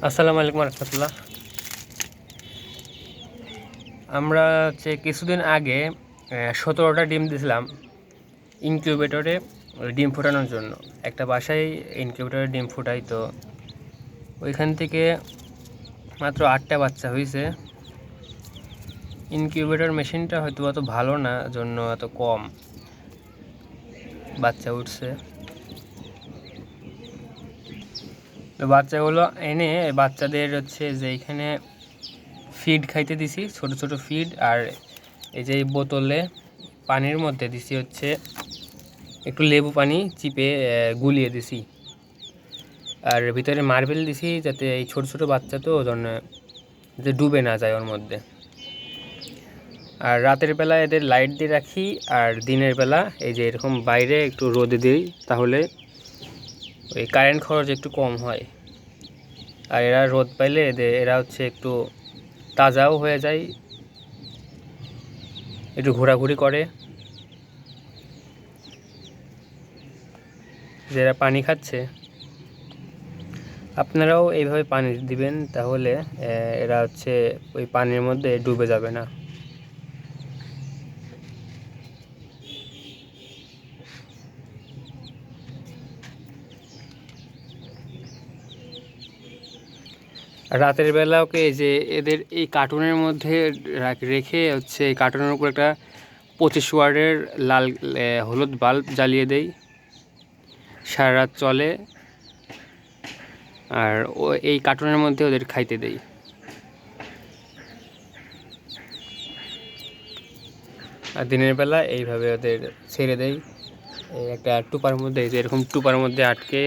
আসসালামু আলাইকুম রহমতুল্লাহ। আমরা কিছুদিন আগে 17টা ডিম দিয়েছিলাম ইনকিউবেটরে ডিম ফোটানোর জন্য। একটা বাসায় ইনকিউবেটরে ডিম ফোটাই, তো ওইখান থেকে মাত্র 8টা বাচ্চা হয়েছে। ইনকিউবেটর মেশিনটা হয়তো অত ভালো না, জন্য এত কম বাচ্চা উঠছে। তো বাচ্চাগুলো এনে বাচ্চাদের যে এখানে ফিড খাইতে দিছি, ছোট ছোট ফিড। আর এই যে বোতলে পানির মধ্যে দিছি একটু লেবু পানি চিপে গুলিয়ে দিছি। আর ভিতরে মার্বেল দিছি, যাতে এই ছোট ছোট বাচ্চা তো জন্য যাতে ডুবে না যায় ওর মধ্যে। আর রাতের বেলা এদের লাইট দিয়ে রাখি, আর দিনের বেলা এই যে এরকম বাইরে একটু রোদে দিই, তাহলে ওই কারেন্ট খরচ একটু কম হয়। আর এরা রোদ পাইলে এরা একটু তাজাও হয়ে যায়, একটু ঘোরাঘুরি করে। যারা পানি খাচ্ছে, আপনারাও এইভাবে পানি দিবেন, তাহলে এরা ওই পানির মধ্যে ডুবে যাবে না। রাতের বেলা ওকে এদের এই কার্টুনের মধ্যে রেখে এই কার্টুনের উপর একটা 25 ওয়াটের লাল হলুদ বাল্ব জ্বালিয়ে দেই, সারা রাত চলে। আর এই কার্টুনের মধ্যে ওদের খাইতে দেই। আর দিনের বেলা এইভাবে ওদের ছেড়ে দেই, একটা টুপার মধ্যে, এরকম টুপার মধ্যে আটকে